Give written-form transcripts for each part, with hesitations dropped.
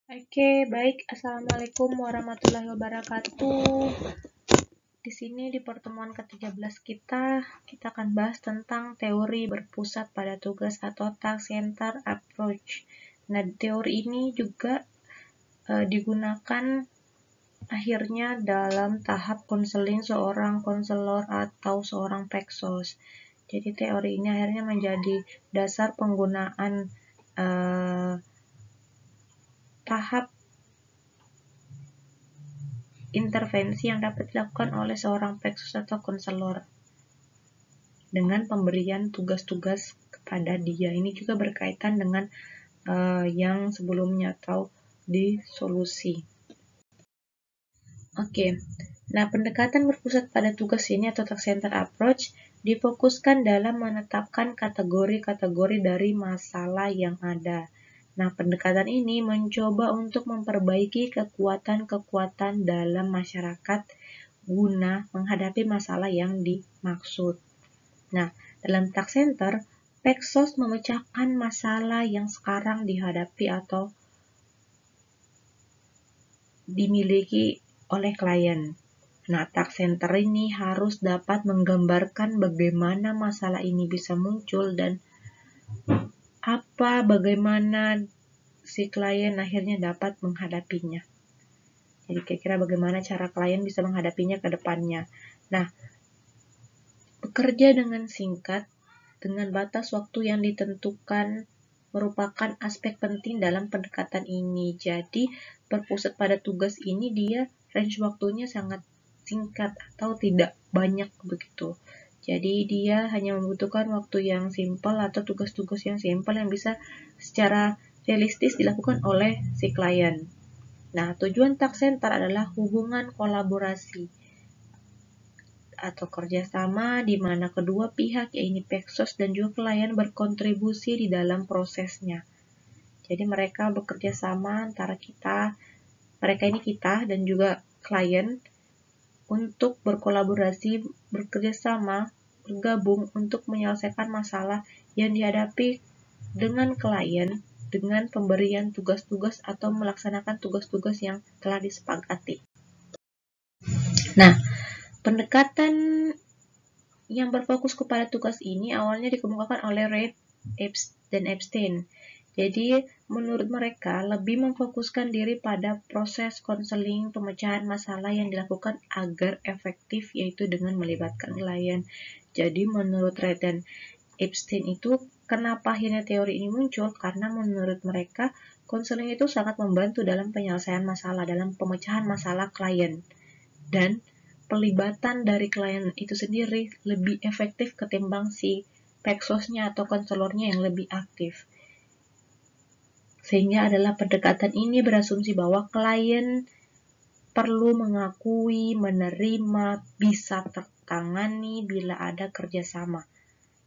Oke, baik. Assalamualaikum warahmatullahi wabarakatuh. Di sini di pertemuan ke-13 kita akan bahas tentang teori berpusat pada tugas atau task center approach. Nah, teori ini juga digunakan akhirnya dalam tahap konseling seorang konselor atau seorang peksos. Jadi teori ini akhirnya menjadi dasar penggunaan tahap intervensi yang dapat dilakukan oleh seorang peksos atau konselor dengan pemberian tugas-tugas kepada dia. Ini juga berkaitan dengan yang sebelumnya atau di solusi. Oke, nah pendekatan berpusat pada tugas ini atau task center approach difokuskan dalam menetapkan kategori-kategori dari masalah yang ada. Nah, pendekatan ini mencoba untuk memperbaiki kekuatan-kekuatan dalam masyarakat guna menghadapi masalah yang dimaksud. Nah, dalam task center, peksos memecahkan masalah yang sekarang dihadapi atau dimiliki oleh klien. Nah, task center ini harus dapat menggambarkan bagaimana masalah ini bisa muncul dan bagaimana si klien akhirnya dapat menghadapinya. Jadi kira-kira bagaimana cara klien bisa menghadapinya ke depannya. Nah, bekerja dengan singkat, dengan batas waktu yang ditentukan merupakan aspek penting dalam pendekatan ini. Jadi, berpusat pada tugas ini dia range waktunya sangat singkat atau tidak banyak begitu. Jadi, dia hanya membutuhkan waktu yang simpel atau tugas-tugas yang simpel yang bisa secara realistis dilakukan oleh si klien. Nah, tujuan task center adalah hubungan kolaborasi atau kerjasama di mana kedua pihak, yaitu peksos dan juga klien, berkontribusi di dalam prosesnya. Jadi mereka bekerja sama antara mereka ini kita dan juga klien untuk berkolaborasi, bekerja sama, bergabung untuk menyelesaikan masalah yang dihadapi dengan klien dengan pemberian tugas-tugas atau melaksanakan tugas-tugas yang telah disepakati. Nah, pendekatan yang berfokus kepada tugas ini awalnya dikemukakan oleh Reid dan Epstein. Jadi, menurut mereka lebih memfokuskan diri pada proses konseling pemecahan masalah yang dilakukan agar efektif, yaitu dengan melibatkan klien. Jadi, menurut Reid dan Epstein itu, kenapa akhirnya teori ini muncul? Karena menurut mereka, konseling itu sangat membantu dalam penyelesaian masalah, dalam pemecahan masalah klien. Dan pelibatan dari klien itu sendiri lebih efektif ketimbang si peksosnya atau konselornya yang lebih aktif. Sehingga adalah pendekatan ini berasumsi bahwa klien perlu mengakui, menerima, bisa tertangani bila ada kerjasama.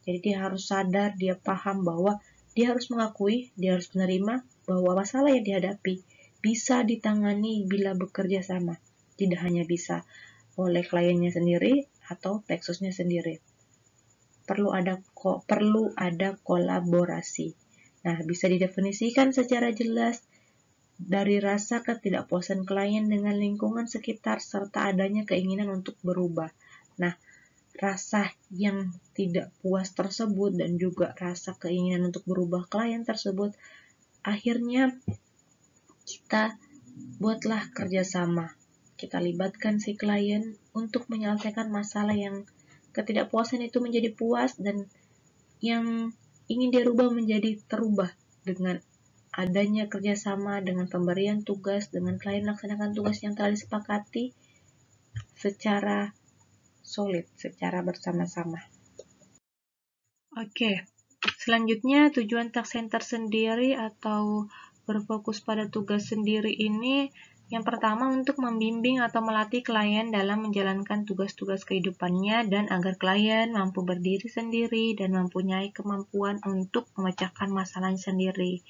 Jadi dia harus sadar, dia paham bahwa dia harus mengakui, dia harus menerima bahwa masalah yang dihadapi bisa ditangani bila bekerja sama. Tidak hanya bisa oleh kliennya sendiri atau peksosnya sendiri. Perlu ada kolaborasi. Nah, bisa didefinisikan secara jelas dari rasa ketidakpuasan klien dengan lingkungan sekitar serta adanya keinginan untuk berubah. Nah, rasa yang tidak puas tersebut dan juga rasa keinginan untuk berubah klien tersebut, akhirnya kita buatlah kerjasama. Kita libatkan si klien untuk menyelesaikan masalah yang ketidakpuasan itu menjadi puas dan yang ingin dirubah menjadi terubah dengan adanya kerjasama, dengan pemberian tugas, dengan klien melaksanakan tugas yang telah disepakati secara solid, secara bersama-sama. Oke, selanjutnya tujuan task center sendiri atau berfokus pada tugas sendiri ini yang pertama untuk membimbing atau melatih klien dalam menjalankan tugas-tugas kehidupannya dan agar klien mampu berdiri sendiri dan mempunyai kemampuan untuk memecahkan masalahnya sendiri.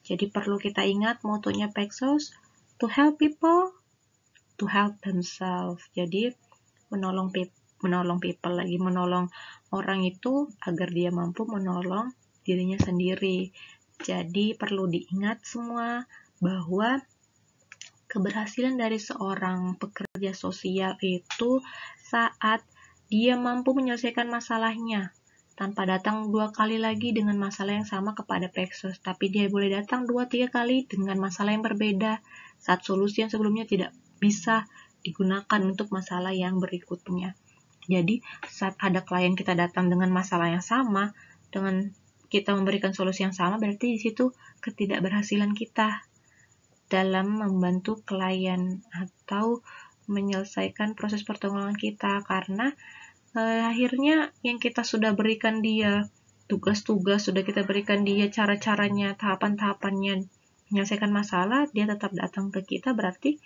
Jadi perlu kita ingat motonya Peksos, to help people, to help themselves. Jadi menolong orang itu agar dia mampu menolong dirinya sendiri. Jadi perlu diingat semua bahwa keberhasilan dari seorang pekerja sosial itu saat dia mampu menyelesaikan masalahnya tanpa datang 2 kali lagi dengan masalah yang sama kepada Plexus, tapi dia boleh datang 2-3 kali dengan masalah yang berbeda saat solusi yang sebelumnya tidak bisa digunakan untuk masalah yang berikutnya. Jadi, saat ada klien kita datang dengan masalah yang sama, dengan kita memberikan solusi yang sama, berarti di situ ketidakberhasilan kita dalam membantu klien atau menyelesaikan proses pertolongan kita, karena akhirnya yang kita sudah berikan dia tugas-tugas, sudah kita berikan dia cara-caranya, tahapan-tahapannya menyelesaikan masalah, dia tetap datang ke kita, berarti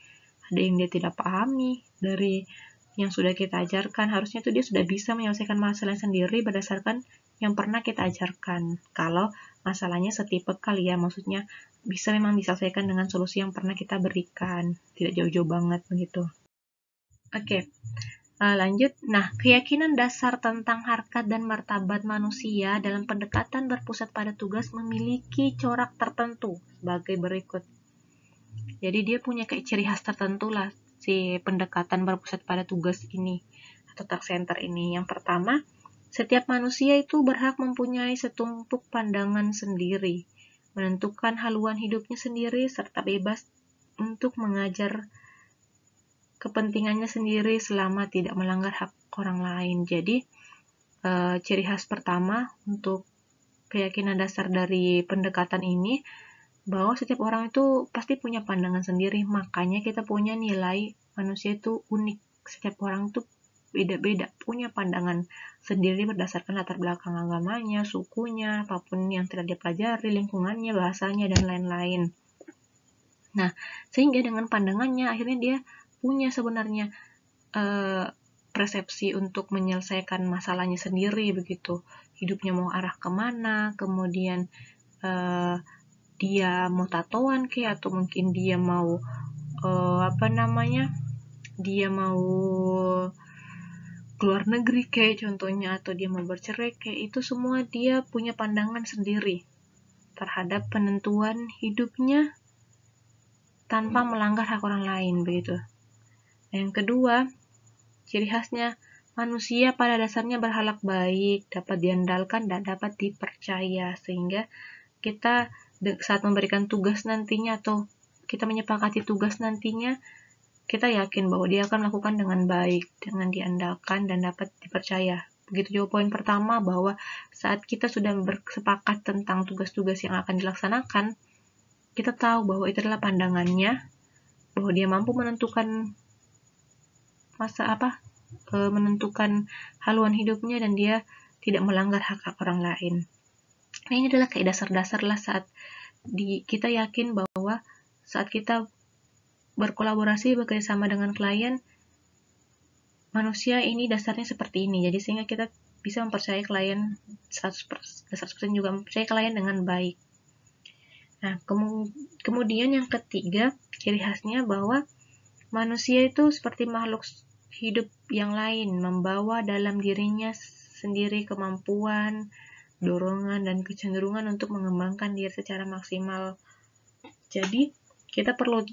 ada yang dia tidak pahami dari yang sudah kita ajarkan. Harusnya tuh dia sudah bisa menyelesaikan masalah sendiri berdasarkan yang pernah kita ajarkan. Kalau masalahnya setipe kali ya, maksudnya bisa memang diselesaikan dengan solusi yang pernah kita berikan, tidak jauh-jauh banget begitu. Oke, lanjut. Nah, keyakinan dasar tentang harkat dan martabat manusia dalam pendekatan berpusat pada tugas memiliki corak tertentu sebagai berikut. Jadi dia punya kayak ciri khas tertentu lah si pendekatan berpusat pada tugas ini atau task center ini. Yang pertama, setiap manusia itu berhak mempunyai setumpuk pandangan sendiri, menentukan haluan hidupnya sendiri, serta bebas untuk mengajar kepentingannya sendiri selama tidak melanggar hak orang lain. Jadi, ciri khas pertama untuk keyakinan dasar dari pendekatan ini, bahwa setiap orang itu pasti punya pandangan sendiri, makanya kita punya nilai manusia itu unik. Setiap orang itu beda-beda, punya pandangan sendiri berdasarkan latar belakang agamanya, sukunya, apapun yang telah dia pelajari, lingkungannya, bahasanya, dan lain-lain. Nah, sehingga dengan pandangannya akhirnya dia punya sebenarnya persepsi untuk menyelesaikan masalahnya sendiri begitu. Hidupnya mau arah kemana, kemudian dia mau tatoan ke, atau mungkin dia mau dia mau keluar negeri kayak contohnya, atau dia mau bercerai kayak, itu semua dia punya pandangan sendiri terhadap penentuan hidupnya tanpa melanggar hak orang lain begitu. Yang kedua, ciri khasnya manusia pada dasarnya berhalak baik, dapat diandalkan dan dapat dipercaya, sehingga kita saat memberikan tugas nantinya atau kita menyepakati tugas nantinya, kita yakin bahwa dia akan melakukan dengan baik, dengan diandalkan dan dapat dipercaya. Begitu juga poin pertama, bahwa saat kita sudah bersepakat tentang tugas-tugas yang akan dilaksanakan, kita tahu bahwa itu adalah pandangannya, bahwa dia mampu menentukan menentukan haluan hidupnya dan dia tidak melanggar hak-hak orang lain. Nah, ini adalah kayak dasar-dasar lah saat kita yakin bahwa saat kita berkolaborasi, bekerjasama dengan klien, manusia ini dasarnya seperti ini. Jadi sehingga kita bisa mempercayai klien 100%, juga mempercayai klien dengan baik. Nah, kemudian yang ketiga, ciri khasnya bahwa manusia itu seperti makhluk hidup yang lain, membawa dalam dirinya sendiri kemampuan, dorongan, dan kecenderungan untuk mengembangkan diri secara maksimal. Jadi, kita perlu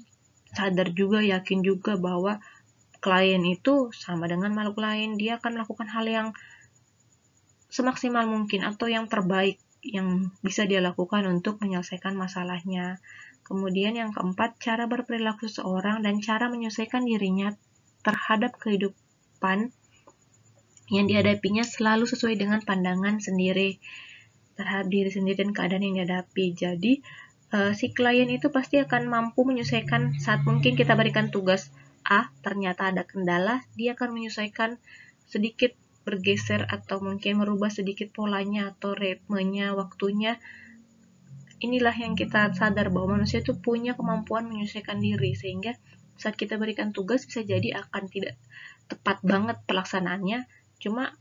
sadar juga, yakin juga bahwa klien itu sama dengan makhluk lain, dia akan melakukan hal yang semaksimal mungkin atau yang terbaik yang bisa dia lakukan untuk menyelesaikan masalahnya. Kemudian yang keempat, cara berperilaku seseorang dan cara menyesuaikan dirinya terhadap kehidupan yang dihadapinya selalu sesuai dengan pandangan sendiri terhadap diri sendiri dan keadaan yang dihadapi. Jadi, si klien itu pasti akan mampu menyesuaikan saat mungkin kita berikan tugas A, ternyata ada kendala, dia akan menyesuaikan sedikit, bergeser atau mungkin merubah sedikit polanya atau ritmenya, waktunya. Inilah yang kita sadar bahwa manusia itu punya kemampuan menyesuaikan diri, sehingga saat kita berikan tugas bisa jadi akan tidak tepat banget pelaksanaannya, cuma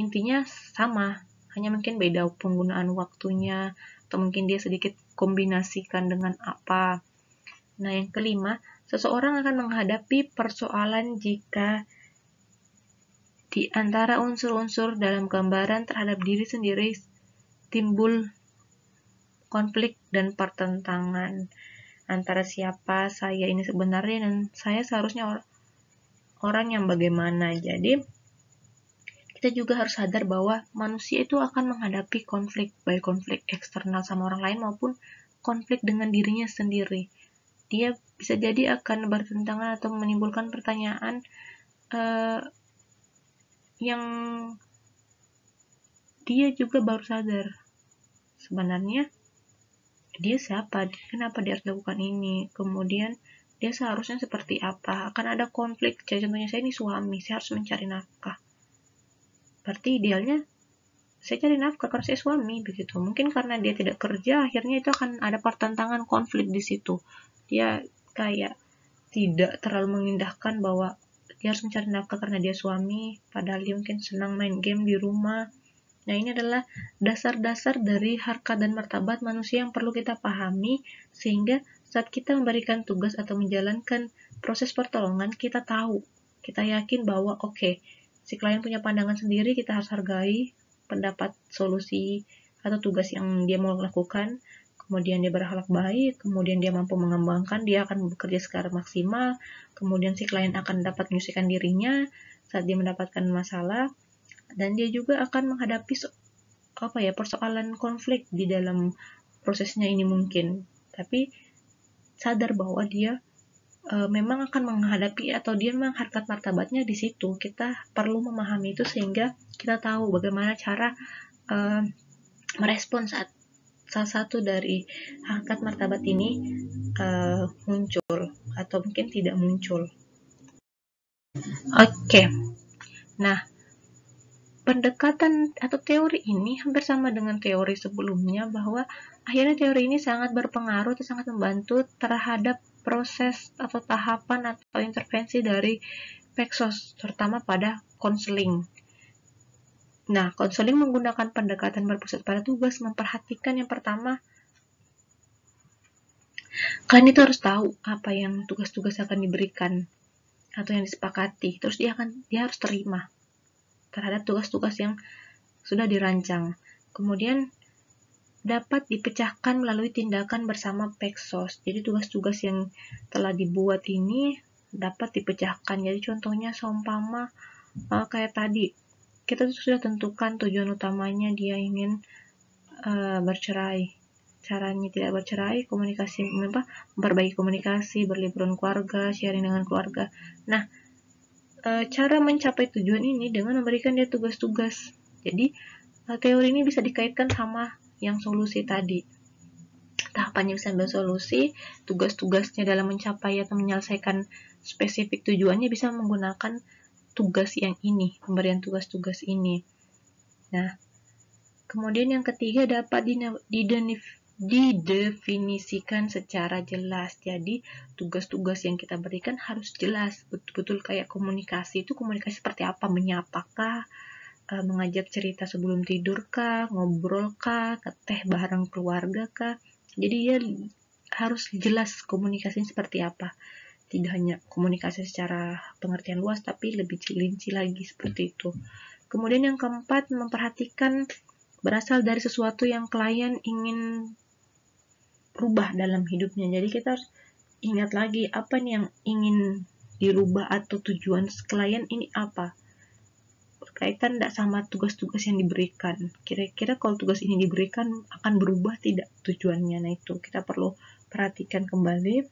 intinya sama, hanya mungkin beda penggunaan waktunya, atau mungkin dia sedikit kombinasikan dengan apa. Nah, yang kelima, seseorang akan menghadapi persoalan jika di antara unsur-unsur dalam gambaran terhadap diri sendiri timbul konflik dan pertentangan. antara siapa saya ini sebenarnya dan saya seharusnya orang yang bagaimana. Jadi kita juga harus sadar bahwa manusia itu akan menghadapi konflik, baik konflik eksternal sama orang lain maupun konflik dengan dirinya sendiri. Dia bisa jadi akan bertentangan atau menimbulkan pertanyaan yang dia juga baru sadar. Sebenarnya dia siapa? Kenapa dia harus lakukan ini? Kemudian dia seharusnya seperti apa? Akan ada konflik. Contohnya saya ini suami, saya harus mencari nafkah. Berarti idealnya saya cari nafkah karena saya suami begitu. Mungkin karena dia tidak kerja, akhirnya itu akan ada pertentangan konflik di situ. Dia kayak tidak terlalu mengindahkan bahwa dia harus mencari nafkah karena dia suami, padahal dia mungkin senang main game di rumah. Nah, ini adalah dasar-dasar dari harkat dan martabat manusia yang perlu kita pahami, sehingga saat kita memberikan tugas atau menjalankan proses pertolongan, kita tahu, kita yakin bahwa oke, si klien punya pandangan sendiri, kita harus hargai pendapat solusi atau tugas yang dia mau lakukan, kemudian dia berakhlak baik, kemudian dia mampu mengembangkan, dia akan bekerja secara maksimal, kemudian si klien akan dapat menyelesaikan dirinya saat dia mendapatkan masalah, dan dia juga akan menghadapi persoalan konflik di dalam prosesnya ini mungkin. Tapi sadar bahwa dia memang akan menghadapi atau dia memang harkat martabatnya di situ. Kita perlu memahami itu sehingga kita tahu bagaimana cara merespon saat salah satu dari harkat martabat ini muncul atau mungkin tidak muncul. Oke. Nah, pendekatan atau teori ini hampir sama dengan teori sebelumnya, bahwa akhirnya teori ini sangat berpengaruh atau sangat membantu terhadap proses atau tahapan atau intervensi dari Pexos, terutama pada konseling. Nah, konseling menggunakan pendekatan berpusat pada tugas, memperhatikan yang pertama, kalian itu harus tahu apa yang tugas-tugas akan diberikan atau yang disepakati, terus dia harus terima terhadap tugas-tugas yang sudah dirancang. Kemudian dapat dipecahkan melalui tindakan bersama Pexos. Jadi tugas-tugas yang telah dibuat ini dapat dipecahkan. Jadi contohnya seumpama kayak tadi, kita sudah tentukan tujuan utamanya dia ingin bercerai. Caranya tidak bercerai, komunikasi, memperbaiki komunikasi, berliburan keluarga, sharing dengan keluarga. Nah, cara mencapai tujuan ini dengan memberikan dia tugas-tugas. Jadi teori ini bisa dikaitkan sama yang solusi tadi. Tahapannya bisa ambil solusi, tugas-tugasnya dalam mencapai atau menyelesaikan spesifik tujuannya bisa menggunakan tugas yang ini, pemberian tugas-tugas ini. Nah, kemudian yang ketiga dapat didefinisikan secara jelas. Jadi, tugas-tugas yang kita berikan harus jelas, betul-betul kayak komunikasi. Itu komunikasi seperti apa? Menyapakah? Mengajak cerita sebelum tidur kah, ngobrol kah, teh bareng keluarga kah. Jadi dia harus jelas komunikasinya seperti apa. Tidak hanya komunikasi secara pengertian luas, tapi lebih rinci lagi seperti itu. Kemudian yang keempat, memperhatikan berasal dari sesuatu yang klien ingin rubah dalam hidupnya. Jadi kita harus ingat lagi apa nih yang ingin dirubah atau tujuan klien ini apa. Berkaitan tidak sama tugas-tugas yang diberikan. Kira-kira kalau tugas ini diberikan akan berubah tidak tujuannya. Nah, itu kita perlu perhatikan kembali.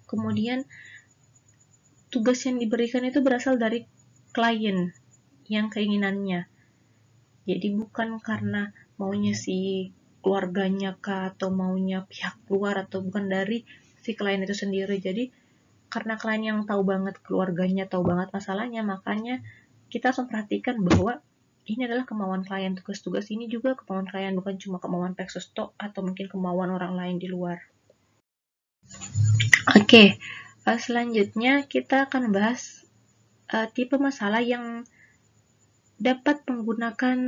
Kemudian tugas yang diberikan itu berasal dari klien yang keinginannya. Jadi bukan karena maunya si keluarganya kah, atau maunya pihak luar, atau bukan dari si klien itu sendiri. Jadi karena klien yang tahu banget keluarganya, tahu banget masalahnya, makanya kita harus memperhatikan bahwa ini adalah kemauan klien. Tugas-tugas ini juga kemauan klien, bukan cuma kemauan Pexos atau mungkin kemauan orang lain di luar. Oke, selanjutnya kita akan bahas tipe masalah yang dapat menggunakan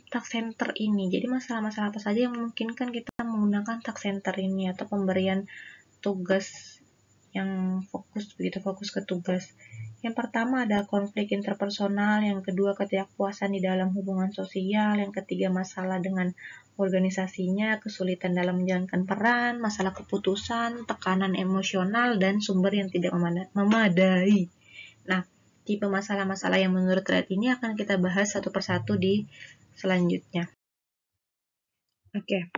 task center ini. Jadi masalah-masalah apa saja yang memungkinkan kita menggunakan task center ini atau pemberian tugas yang fokus ke tugas. Yang pertama adalah konflik interpersonal, yang kedua ketidakpuasan di dalam hubungan sosial, yang ketiga masalah dengan organisasinya, kesulitan dalam menjalankan peran, masalah keputusan, tekanan emosional, dan sumber yang tidak memadai. Nah, tipe masalah-masalah yang menurut thread ini akan kita bahas satu persatu di selanjutnya. Oke,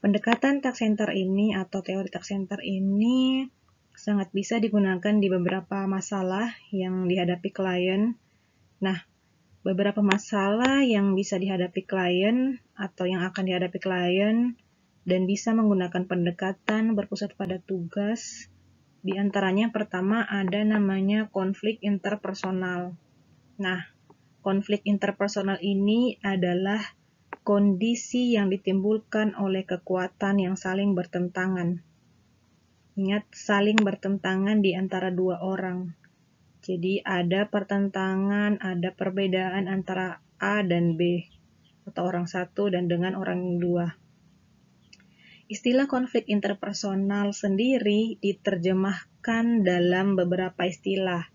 pendekatan task center ini atau teori task center ini sangat bisa digunakan di beberapa masalah yang dihadapi klien. Nah, beberapa masalah yang bisa dihadapi klien atau yang akan dihadapi klien dan bisa menggunakan pendekatan berpusat pada tugas. Di antaranya pertama ada namanya konflik interpersonal. Nah, konflik interpersonal ini adalah kondisi yang ditimbulkan oleh kekuatan yang saling bertentangan. Ingat, saling bertentangan di antara dua orang. Jadi ada pertentangan, ada perbedaan antara A dan B, atau orang satu dan dengan orang dua. Istilah konflik interpersonal sendiri diterjemahkan dalam beberapa istilah.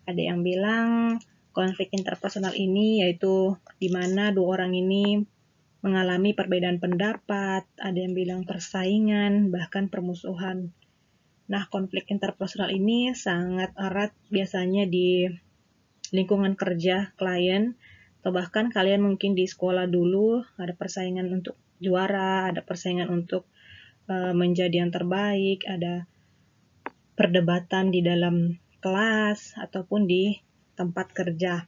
Ada yang bilang konflik interpersonal ini yaitu di mana dua orang ini mengalami perbedaan pendapat, ada yang bilang persaingan, bahkan permusuhan. Nah, konflik interpersonal ini sangat erat biasanya di lingkungan kerja klien, atau bahkan kalian mungkin di sekolah dulu ada persaingan untuk juara, ada persaingan untuk menjadi yang terbaik, ada perdebatan di dalam kelas ataupun di tempat kerja.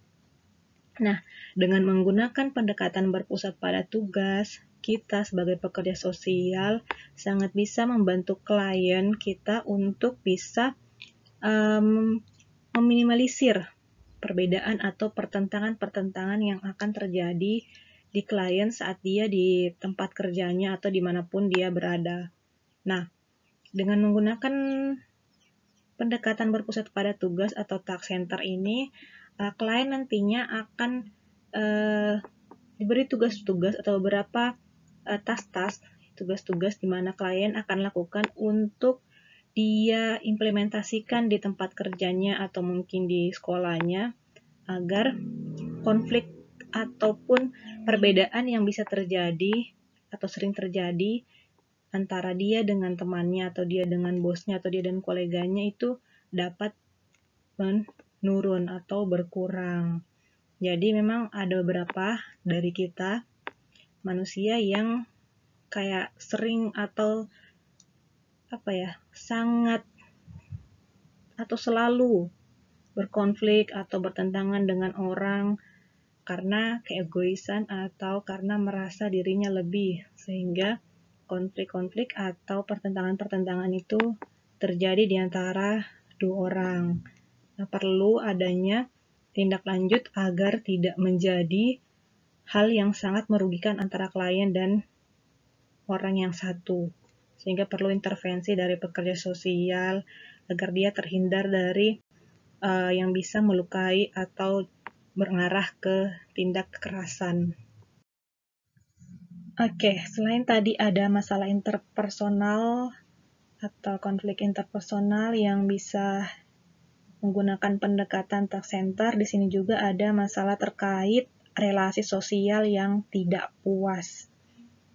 Nah, dengan menggunakan pendekatan berpusat pada tugas, kita sebagai pekerja sosial sangat bisa membantu klien kita untuk bisa meminimalisir perbedaan atau pertentangan-pertentangan yang akan terjadi di klien saat dia di tempat kerjanya atau dimanapun dia berada. Nah, dengan menggunakan pendekatan berpusat pada tugas atau task center ini, klien nantinya akan diberi tugas-tugas atau beberapa task-task, tugas-tugas di mana klien akan lakukan untuk dia implementasikan di tempat kerjanya atau mungkin di sekolahnya agar konflik ataupun perbedaan yang bisa terjadi atau sering terjadi antara dia dengan temannya atau dia dengan bosnya atau dia dengan koleganya itu dapat menurun atau berkurang. Jadi memang ada beberapa dari kita manusia yang kayak sering atau sangat atau selalu berkonflik atau bertentangan dengan orang karena keegoisan atau karena merasa dirinya lebih, sehingga konflik-konflik atau pertentangan-pertentangan itu terjadi di antara dua orang. Nah, perlu adanya tindak lanjut agar tidak menjadi hal yang sangat merugikan antara klien dan orang yang satu. Sehingga perlu intervensi dari pekerja sosial agar dia terhindar dari yang bisa melukai atau mengarah ke tindak kekerasan. Oke, selain tadi ada masalah interpersonal atau konflik interpersonal yang bisa menggunakan pendekatan task center, di sini juga ada masalah terkait relasi sosial yang tidak puas.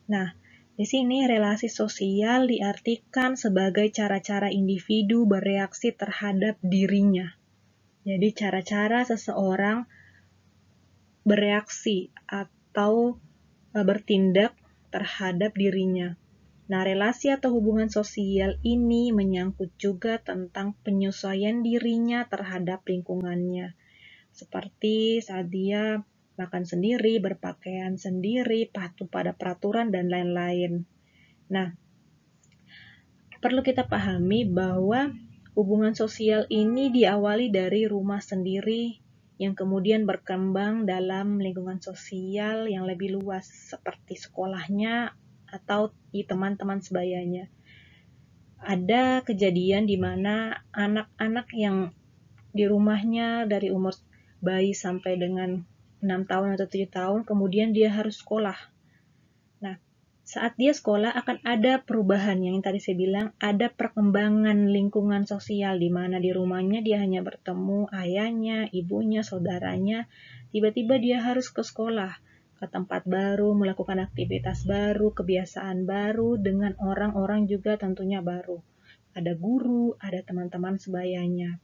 Nah, di sini relasi sosial diartikan sebagai cara-cara individu bereaksi terhadap dirinya. Jadi cara-cara seseorang bereaksi atau bertindak terhadap dirinya. Nah, relasi atau hubungan sosial ini menyangkut juga tentang penyesuaian dirinya terhadap lingkungannya. Seperti saat dia makan sendiri, berpakaian sendiri, patuh pada peraturan, dan lain-lain. Nah, perlu kita pahami bahwa hubungan sosial ini diawali dari rumah sendiri yang kemudian berkembang dalam lingkungan sosial yang lebih luas seperti sekolahnya atau di teman-teman sebayanya. Ada kejadian di mana anak-anak yang di rumahnya dari umur bayi sampai dengan 6 tahun atau 7 tahun, kemudian dia harus sekolah. Nah, saat dia sekolah akan ada perubahan yang tadi saya bilang, ada perkembangan lingkungan sosial di mana di rumahnya dia hanya bertemu ayahnya, ibunya, saudaranya, tiba-tiba dia harus ke sekolah, ke tempat baru, melakukan aktivitas baru, kebiasaan baru, dengan orang-orang juga tentunya baru. Ada guru, ada teman-teman sebayanya.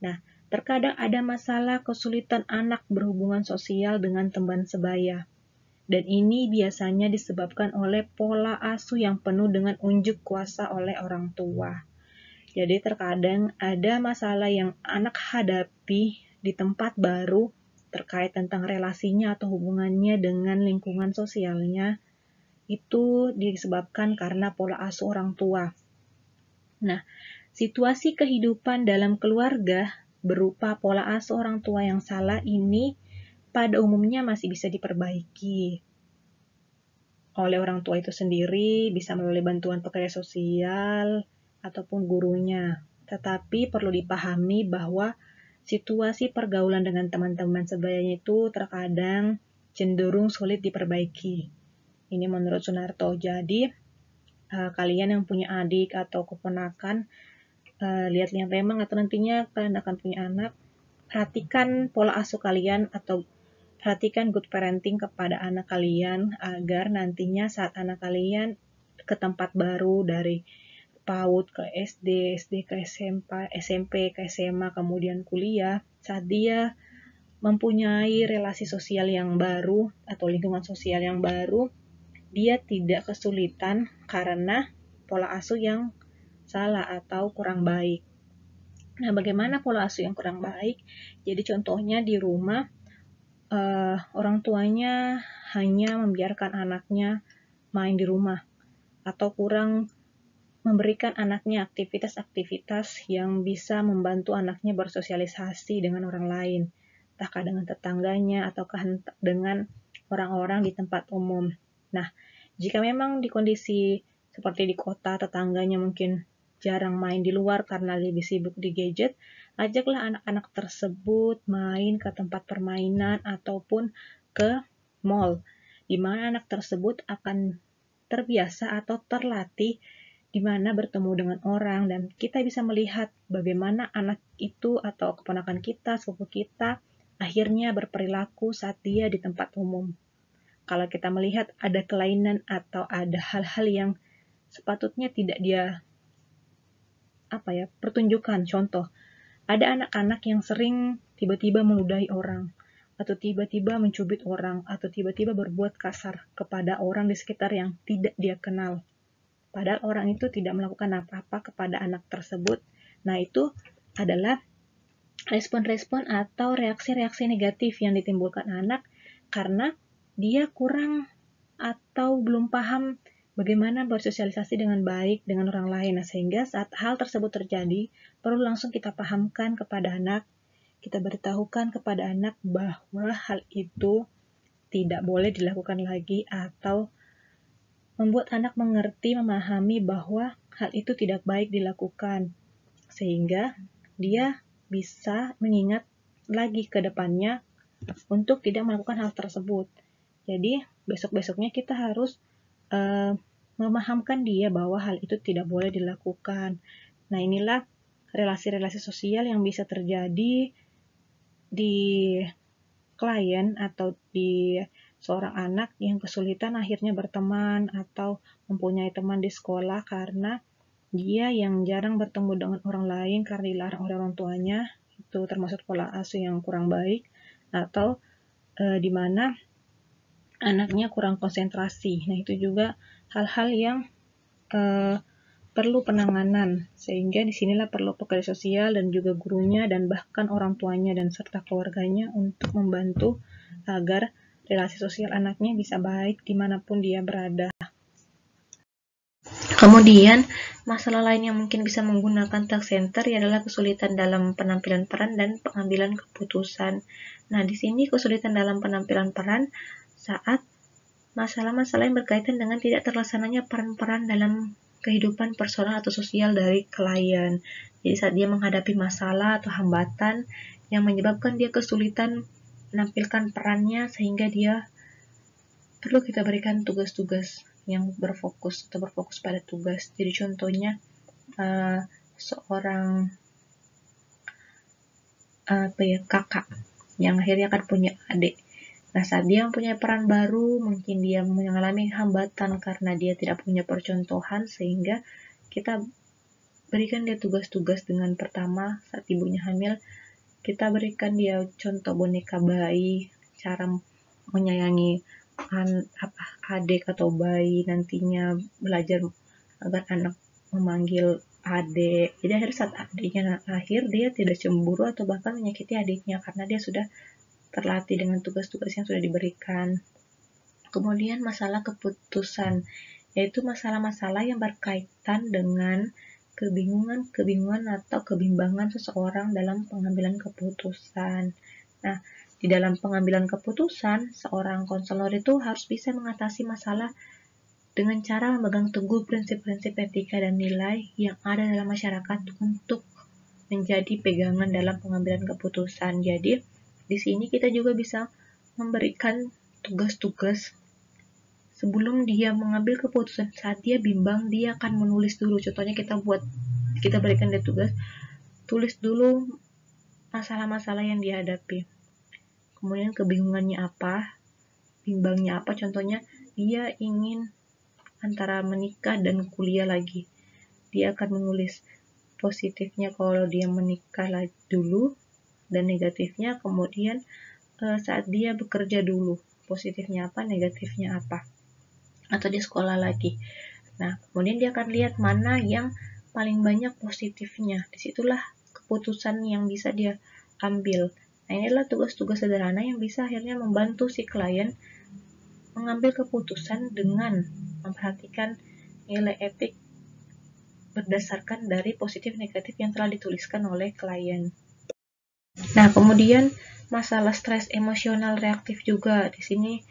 Nah, terkadang ada masalah kesulitan anak berhubungan sosial dengan teman sebaya. Dan ini biasanya disebabkan oleh pola asuh yang penuh dengan unjuk kuasa oleh orang tua. Jadi terkadang ada masalah yang anak hadapi di tempat baru terkait tentang relasinya atau hubungannya dengan lingkungan sosialnya, itu disebabkan karena pola asuh orang tua. Nah, situasi kehidupan dalam keluarga berupa pola asuh orang tua yang salah ini pada umumnya masih bisa diperbaiki oleh orang tua itu sendiri, bisa melalui bantuan pekerja sosial ataupun gurunya. Tetapi perlu dipahami bahwa situasi pergaulan dengan teman-teman sebayanya itu terkadang cenderung sulit diperbaiki. Ini menurut Sunarto. Jadi, kalian yang punya adik atau keponakan, lihat-lihat memang atau nantinya kalian akan punya anak, perhatikan pola asuh kalian atau perhatikan good parenting kepada anak kalian agar nantinya saat anak kalian ke tempat baru dari PAUD ke SD, SD ke SMP ke SMA, kemudian kuliah, saat dia mempunyai relasi sosial yang baru atau lingkungan sosial yang baru, dia tidak kesulitan karena pola asuh yang salah atau kurang baik. Nah, bagaimana pola asuh yang kurang baik? Jadi contohnya di rumah, orang tuanya hanya membiarkan anaknya main di rumah atau kurang memberikan anaknya aktivitas-aktivitas yang bisa membantu anaknya bersosialisasi dengan orang lain, entahkah dengan tetangganya ataukah dengan orang-orang di tempat umum. Nah, jika memang di kondisi seperti di kota, tetangganya mungkin jarang main di luar karena lebih sibuk di gadget, ajaklah anak-anak tersebut main ke tempat permainan ataupun ke mall, di mana anak tersebut akan terbiasa atau terlatih di mana bertemu dengan orang, dan kita bisa melihat bagaimana anak itu atau keponakan kita, sepupu kita, akhirnya berperilaku saat dia di tempat umum. Kalau kita melihat ada kelainan atau ada hal-hal yang sepatutnya tidak dia pertunjukan. Contoh, ada anak-anak yang sering tiba-tiba meludahi orang, atau tiba-tiba mencubit orang, atau tiba-tiba berbuat kasar kepada orang di sekitar yang tidak dia kenal. Padahal orang itu tidak melakukan apa-apa kepada anak tersebut. Nah, itu adalah respon-respon atau reaksi-reaksi negatif yang ditimbulkan anak karena dia kurang atau belum paham bagaimana bersosialisasi dengan baik dengan orang lain. Nah, sehingga saat hal tersebut terjadi, perlu langsung kita pahamkan kepada anak, kita beritahukan kepada anak bahwa hal itu tidak boleh dilakukan lagi, atau membuat anak mengerti, memahami bahwa hal itu tidak baik dilakukan, sehingga dia bisa mengingat lagi ke depannya untuk tidak melakukan hal tersebut. Jadi, besok-besoknya kita harus memahamkan dia bahwa hal itu tidak boleh dilakukan. Nah, inilah relasi-relasi sosial yang bisa terjadi di klien atau di seorang anak yang kesulitan akhirnya berteman atau mempunyai teman di sekolah karena dia yang jarang bertemu dengan orang lain karena dilarang oleh orang tuanya. Itu termasuk pola asuh yang kurang baik, atau di mana anaknya kurang konsentrasi. Nah, itu juga hal-hal yang perlu penanganan, sehingga disinilah perlu pekerja sosial dan juga gurunya dan bahkan orang tuanya dan serta keluarganya untuk membantu agar relasi sosial anaknya bisa baik dimanapun dia berada. Kemudian, masalah lain yang mungkin bisa menggunakan task center adalah kesulitan dalam penampilan peran dan pengambilan keputusan. Nah, di sini kesulitan dalam penampilan peran saat masalah-masalah yang berkaitan dengan tidak terlaksananya peran-peran dalam kehidupan personal atau sosial dari klien. Jadi saat dia menghadapi masalah atau hambatan yang menyebabkan dia kesulitan menampilkan perannya, sehingga dia perlu kita berikan tugas-tugas yang berfokus pada tugas. Jadi contohnya seorang kakak yang akhirnya akan punya adik. Nah, saat dia mempunyai peran baru, mungkin dia mengalami hambatan karena dia tidak punya percontohan, sehingga kita berikan dia tugas-tugas dengan pertama saat ibunya hamil, kita berikan dia contoh boneka bayi, cara menyayangi adik atau bayi, nantinya belajar agar anak memanggil adik. Jadi akhirnya saat adiknya lahir, dia tidak cemburu atau bahkan menyakiti adiknya karena dia sudah terlatih dengan tugas-tugas yang sudah diberikan. Kemudian masalah keputusan, yaitu masalah-masalah yang berkaitan dengan kebingungan atau kebimbangan seseorang dalam pengambilan keputusan. Nah, di dalam pengambilan keputusan, seorang konselor itu harus bisa mengatasi masalah dengan cara memegang teguh prinsip-prinsip etika dan nilai yang ada dalam masyarakat untuk menjadi pegangan dalam pengambilan keputusan. Jadi, di sini kita juga bisa memberikan tugas-tugas sebelum dia mengambil keputusan. Saat dia bimbang, dia akan menulis dulu. Contohnya kita berikan dia tugas, tulis dulu masalah-masalah yang dihadapi. Kemudian kebingungannya apa, bimbangnya apa. Contohnya dia ingin antara menikah dan kuliah lagi. Dia akan menulis positifnya kalau dia menikah dulu, dan negatifnya kemudian saat dia bekerja dulu. Positifnya apa, negatifnya apa. Atau di sekolah lagi. Nah, kemudian dia akan lihat mana yang paling banyak positifnya. Disitulah keputusan yang bisa dia ambil. Nah, ini adalah tugas-tugas sederhana yang bisa akhirnya membantu si klien mengambil keputusan dengan memperhatikan nilai etik berdasarkan dari positif negatif yang telah dituliskan oleh klien. Nah, kemudian masalah stres emosional reaktif juga. Di sini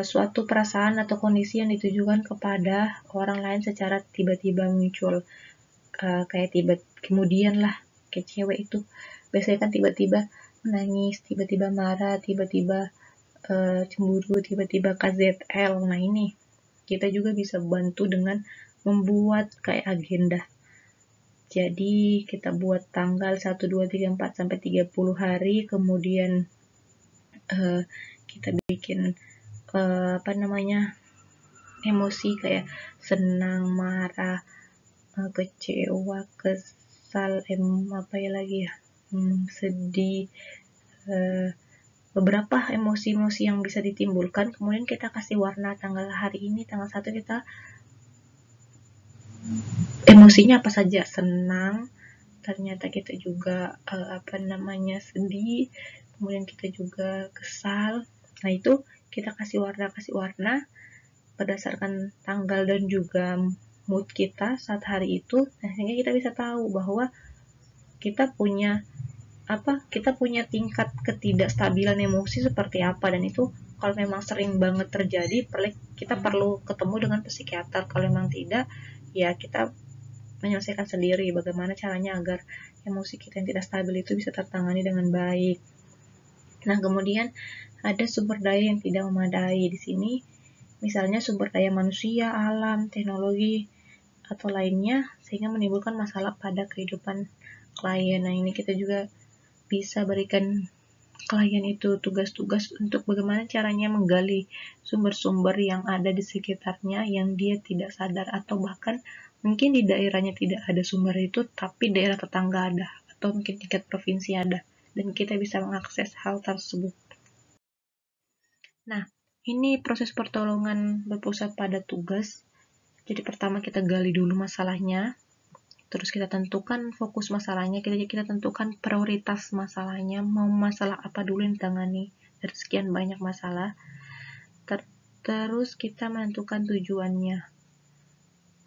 suatu perasaan atau kondisi yang ditujukan kepada orang lain secara tiba-tiba muncul. Kayak kemudian lah, kayak cewek itu biasanya kan tiba-tiba menangis, tiba-tiba marah, tiba-tiba cemburu, tiba-tiba KZL. Nah, ini kita juga bisa bantu dengan membuat kayak agenda. Jadi kita buat tanggal 1, 2, 3, 4 sampai 30 hari, kemudian kita bikin emosi kayak senang, marah, kecewa, kesal, sedih, beberapa emosi-emosi yang bisa ditimbulkan. Kemudian kita kasih warna. Tanggal hari ini, tanggal 1, kita emosinya apa saja. Senang, ternyata kita juga sedih, kemudian kita juga kesal. Nah, itu kita kasih warna berdasarkan tanggal dan juga mood kita saat hari itu. Nah, sehingga kita bisa tahu bahwa kita punya tingkat ketidakstabilan emosi seperti apa, dan itu kalau memang sering banget terjadi, kita perlu ketemu dengan psikiater. Kalau memang tidak, ya kita menyelesaikan sendiri bagaimana caranya agar emosi kita yang tidak stabil itu bisa tertangani dengan baik. Nah, kemudian ada sumber daya yang tidak memadai di sini. Misalnya sumber daya manusia, alam, teknologi, atau lainnya, sehingga menimbulkan masalah pada kehidupan klien. Nah, ini kita juga bisa berikan klien itu tugas-tugas untuk bagaimana caranya menggali sumber-sumber yang ada di sekitarnya yang dia tidak sadar, atau bahkan mungkin di daerahnya tidak ada sumber itu, tapi daerah tetangga ada, atau mungkin tingkat provinsi ada, dan kita bisa mengakses hal tersebut. Nah, ini proses pertolongan berpusat pada tugas. Jadi pertama kita gali dulu masalahnya, terus kita tentukan fokus masalahnya, kita tentukan prioritas masalahnya, mau masalah apa dulu yang ditangani dari sekian banyak masalah. Terus kita menentukan tujuannya.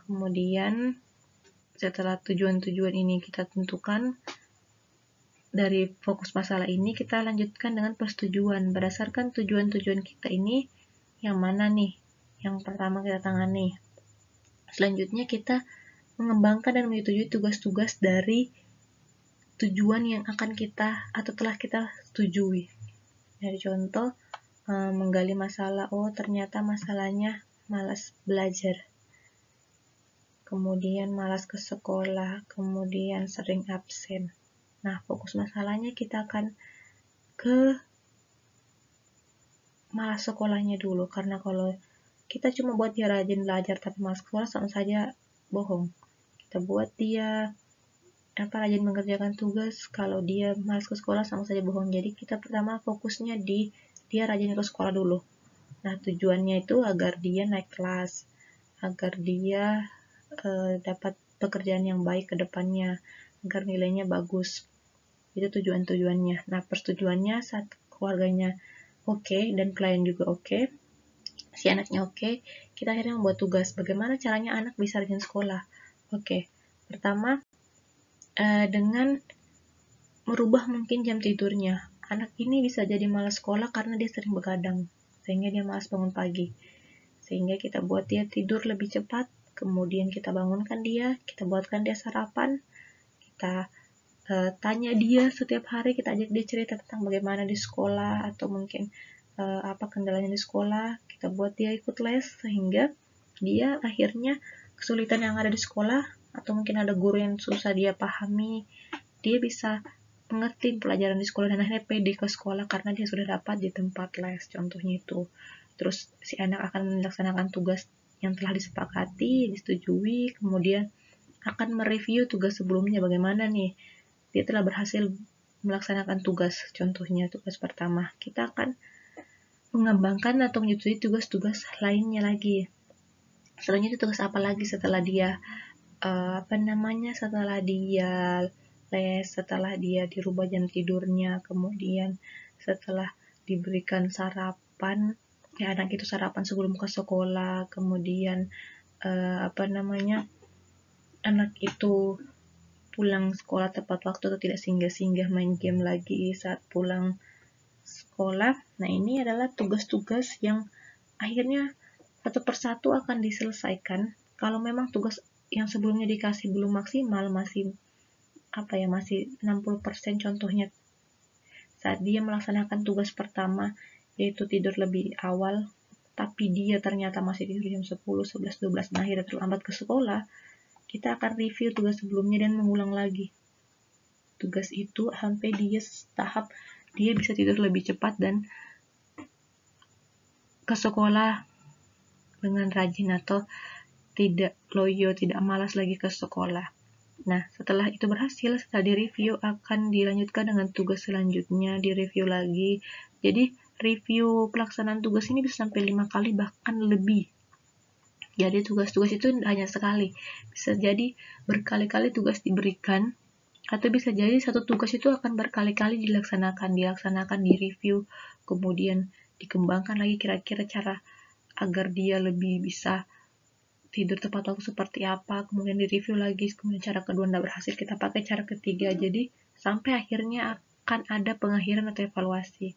Kemudian setelah tujuan-tujuan ini kita tentukan, dari fokus masalah ini kita lanjutkan dengan persetujuan. Berdasarkan tujuan-tujuan kita ini, yang mana nih yang pertama kita tangani. Selanjutnya kita mengembangkan dan menyetujui tugas-tugas dari tujuan yang akan kita atau telah kita setujui. Dari contoh, menggali masalah, ternyata masalahnya malas belajar, kemudian malas ke sekolah, kemudian sering absen. Nah, fokus masalahnya kita akan ke malas sekolahnya dulu, karena kalau kita cuma buat dia rajin belajar tapi malas sekolah sama saja bohong. Kita buat dia rajin mengerjakan tugas, kalau dia malas ke sekolah sama saja bohong. Jadi kita pertama fokusnya di dia rajin ke sekolah dulu. Nah, tujuannya itu agar dia naik kelas, agar dia dapat pekerjaan yang baik ke depannya, agar nilainya bagus. Itu tujuan-tujuannya. Nah, persetujuannya saat keluarganya oke, dan klien juga oke, si anaknya oke, kita akhirnya membuat tugas. Bagaimana caranya anak bisa rajin sekolah? Oke, pertama dengan merubah mungkin jam tidurnya. Anak ini bisa jadi malas sekolah karena dia sering begadang, sehingga dia malas bangun pagi. Sehingga kita buat dia tidur lebih cepat, kemudian kita bangunkan dia, kita buatkan dia sarapan, kita tanya dia setiap hari, kita ajak dia cerita tentang bagaimana di sekolah, atau mungkin apa kendalanya di sekolah, kita buat dia ikut les, sehingga dia akhirnya kesulitan yang ada di sekolah, atau mungkin ada guru yang susah dia pahami, dia bisa mengerti pelajaran di sekolah dan akhirnya pede ke sekolah karena dia sudah dapat di tempat les, contohnya itu. Terus si anak akan melaksanakan tugas yang telah disepakati, disetujui, kemudian akan mereview tugas sebelumnya bagaimana nih dia telah berhasil melaksanakan tugas. Contohnya tugas pertama, kita akan mengembangkan atau menyetujui tugas-tugas lainnya lagi. Selanjutnya tugas apa lagi setelah dia setelah dia les, setelah dia dirubah jam tidurnya, kemudian setelah diberikan sarapan, ya anak itu sarapan sebelum ke sekolah, kemudian anak itu pulang sekolah tepat waktu atau tidak singgah-singgah main game lagi saat pulang sekolah. Nah, ini adalah tugas-tugas yang akhirnya satu persatu akan diselesaikan. Kalau memang tugas yang sebelumnya dikasih belum maksimal, masih 60%, contohnya saat dia melaksanakan tugas pertama yaitu tidur lebih awal, tapi dia ternyata masih tidur jam 10, 11, 12 dan akhirnya terlambat ke sekolah, kita akan review tugas sebelumnya dan mengulang lagi tugas itu sampai dia tahap dia bisa tidur lebih cepat dan ke sekolah dengan rajin atau tidak loyo, tidak malas lagi ke sekolah. Nah, setelah itu berhasil, setelah direview akan dilanjutkan dengan tugas selanjutnya, direview lagi. Jadi, review pelaksanaan tugas ini bisa sampai 5 kali bahkan lebih. Jadi, tugas-tugas itu hanya sekali. Bisa jadi berkali-kali tugas diberikan, atau bisa jadi satu tugas itu akan berkali-kali dilaksanakan, direview, kemudian dikembangkan lagi kira-kira cara agar dia lebih bisa tidur tepat waktu seperti apa, kemudian direview lagi, kemudian cara kedua tidak berhasil, kita pakai cara ketiga, jadi sampai akhirnya akan ada pengakhiran atau evaluasi,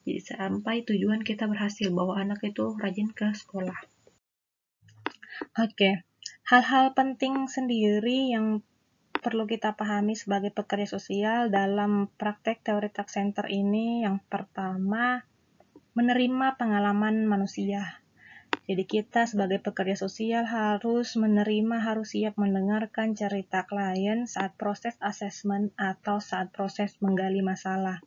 jadi sampai tujuan kita berhasil bahwa anak itu rajin ke sekolah. Oke, hal-hal penting sendiri yang perlu kita pahami sebagai pekerja sosial dalam praktek teori task center ini. Yang pertama, menerima pengalaman manusia. Jadi kita sebagai pekerja sosial harus siap mendengarkan cerita klien saat proses asesmen atau saat proses menggali masalah.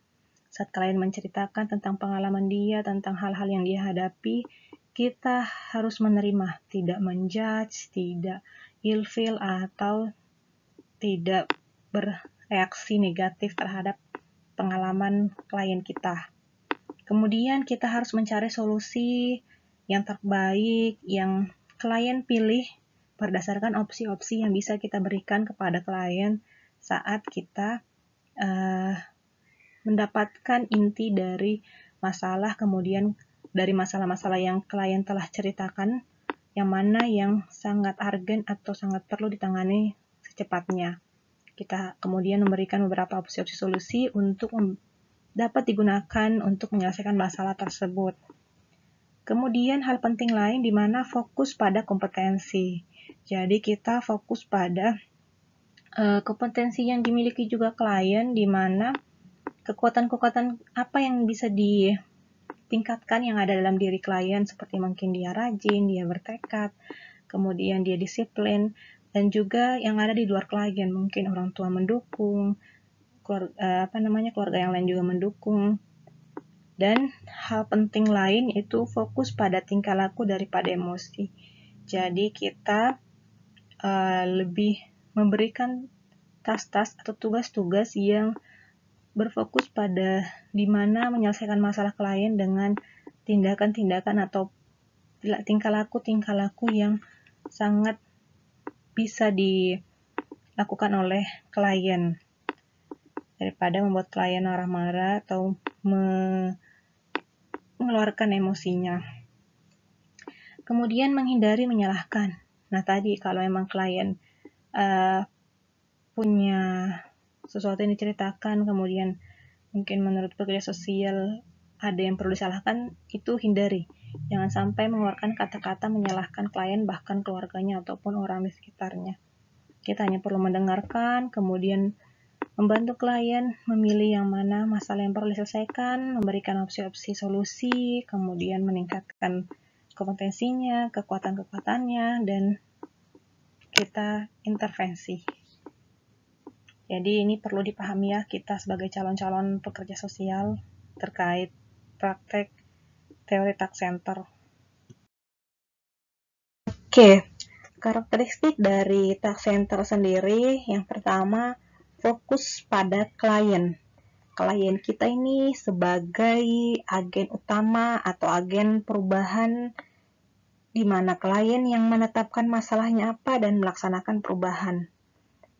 Saat klien menceritakan tentang pengalaman dia, tentang hal-hal yang dia hadapi, kita harus menerima, tidak menjudge, tidak ilfeel, atau tidak bereaksi negatif terhadap pengalaman klien kita. Kemudian kita harus mencari solusi yang terbaik yang klien pilih berdasarkan opsi-opsi yang bisa kita berikan kepada klien saat kita mendapatkan inti dari masalah, kemudian dari masalah-masalah yang klien telah ceritakan, yang mana yang sangat urgent atau sangat perlu ditangani secepatnya. Kita kemudian memberikan beberapa opsi-opsi solusi untuk dapat digunakan untuk menyelesaikan masalah tersebut. Kemudian hal penting lain di mana fokus pada kompetensi. Jadi kita fokus pada kompetensi yang dimiliki juga klien, di mana kekuatan-kekuatan apa yang bisa tingkatkan yang ada dalam diri klien, seperti mungkin dia rajin, dia bertekad, kemudian dia disiplin, dan juga yang ada di luar klien, mungkin orang tua mendukung, keluarga yang lain juga mendukung. Dan hal penting lain itu fokus pada tingkah laku daripada emosi. Jadi kita lebih memberikan tas-tas atau tugas-tugas yang berfokus pada dimana menyelesaikan masalah klien dengan tindakan-tindakan atau tingkah laku yang sangat bisa dilakukan oleh klien, daripada membuat klien marah-marah atau mengeluarkan emosinya. Kemudian menghindari menyalahkan. Nah tadi kalau memang klien punya sesuatu yang diceritakan, kemudian mungkin menurut pekerja sosial ada yang perlu disalahkan, itu hindari. Jangan sampai mengeluarkan kata-kata menyalahkan klien, bahkan keluarganya ataupun orang di sekitarnya. Kita hanya perlu mendengarkan, kemudian membantu klien memilih yang mana masalah yang perlu diselesaikan, memberikan opsi-opsi solusi, kemudian meningkatkan kompetensinya, kekuatan-kekuatannya, dan kita intervensi. Jadi ini perlu dipahami ya, kita sebagai calon-calon pekerja sosial terkait praktek teori task center. Oke, karakteristik dari task center sendiri, yang pertama fokus pada klien. Klien kita ini sebagai agen utama atau agen perubahan, di mana klien yang menetapkan masalahnya apa dan melaksanakan perubahan.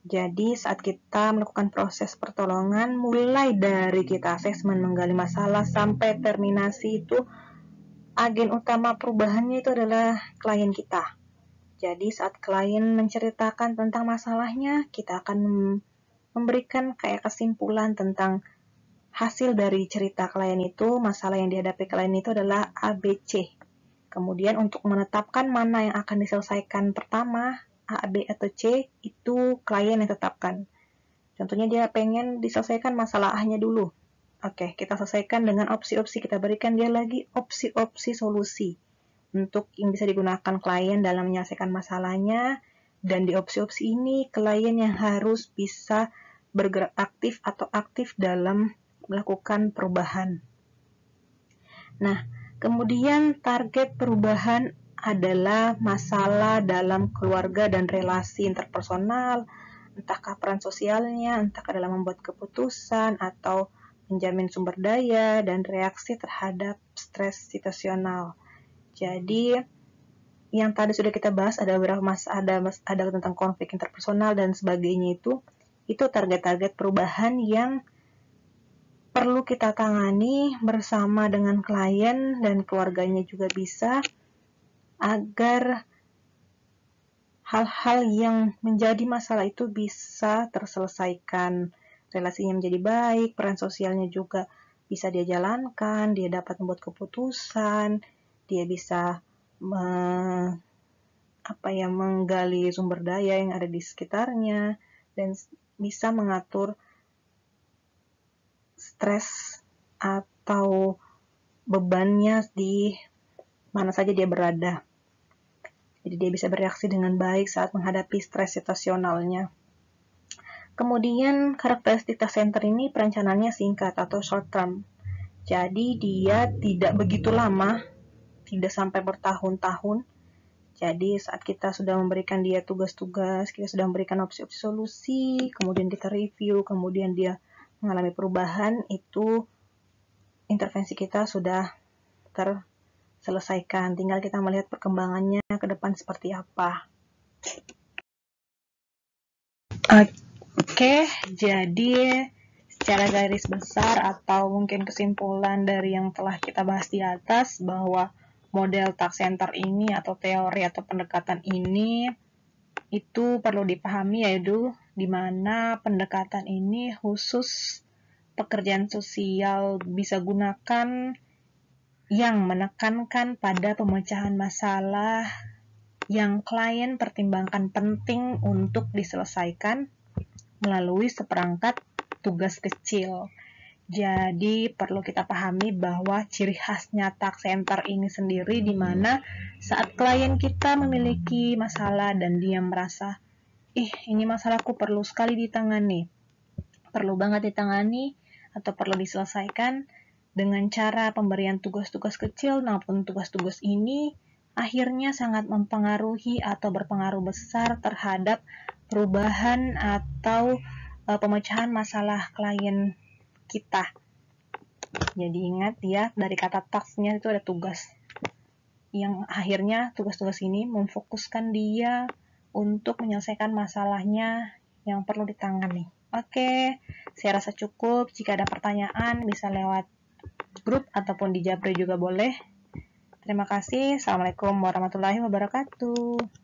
Jadi saat kita melakukan proses pertolongan, mulai dari kita asesmen, menggali masalah, sampai terminasi, itu agen utama perubahannya itu adalah klien kita. Jadi saat klien menceritakan tentang masalahnya, kita akan memberikan kayak kesimpulan tentang hasil dari cerita klien itu. Masalah yang dihadapi klien itu adalah ABC. Kemudian untuk menetapkan mana yang akan diselesaikan pertama, A, B, atau C, itu klien yang tetapkan. Contohnya dia pengen diselesaikan masalah A-nya dulu. Oke, kita selesaikan dengan opsi-opsi, kita berikan dia lagi opsi-opsi solusi untuk yang bisa digunakan klien dalam menyelesaikan masalahnya. Dan di opsi-opsi ini, klien yang harus bisa bergerak aktif atau aktif dalam melakukan perubahan. Nah, kemudian target perubahan adalah masalah dalam keluarga dan relasi interpersonal, entahkah peran sosialnya, entahkah dalam membuat keputusan, atau menjamin sumber daya, dan reaksi terhadap stres situasional. Jadi, yang tadi sudah kita bahas, ada beberapa ada tentang konflik interpersonal dan sebagainya, itu target-target perubahan yang perlu kita tangani bersama dengan klien dan keluarganya juga bisa, agar hal-hal yang menjadi masalah itu bisa terselesaikan, relasinya menjadi baik, peran sosialnya juga bisa dia jalankan, dia dapat membuat keputusan, dia bisa menggali sumber daya yang ada di sekitarnya, dan bisa mengatur stres atau bebannya di mana saja dia berada. Jadi dia bisa bereaksi dengan baik saat menghadapi stres situasionalnya. Kemudian karakteristik task center ini perencanaannya singkat atau short term. Jadi dia tidak begitu lama, tidak sampai bertahun-tahun. Jadi saat kita sudah memberikan dia tugas-tugas, kita sudah memberikan opsi-opsi solusi, kemudian kita review, kemudian dia mengalami perubahan, itu intervensi kita sudah terselesaikan. Tinggal kita melihat perkembangannya ke depan seperti apa. Oke, jadi secara garis besar atau mungkin kesimpulan dari yang telah kita bahas di atas, bahwa model task center ini atau teori atau pendekatan ini itu perlu dipahami, yaitu di mana pendekatan ini khusus pekerjaan sosial bisa gunakan, yang menekankan pada pemecahan masalah yang klien pertimbangkan penting untuk diselesaikan melalui seperangkat tugas kecil. Jadi perlu kita pahami bahwa ciri khasnya task center ini sendiri di mana saat klien kita memiliki masalah dan dia merasa, ini masalahku perlu sekali ditangani, perlu banget ditangani atau perlu diselesaikan dengan cara pemberian tugas-tugas kecil, namun tugas-tugas ini akhirnya sangat mempengaruhi atau berpengaruh besar terhadap perubahan atau pemecahan masalah klien kita. Jadi ingat ya, dari kata task-nya itu ada tugas. Yang akhirnya tugas-tugas ini memfokuskan dia untuk menyelesaikan masalahnya yang perlu ditangani. Oke, saya rasa cukup. Jika ada pertanyaan bisa lewat grup ataupun di Japri juga boleh. Terima kasih. Assalamualaikum warahmatullahi wabarakatuh.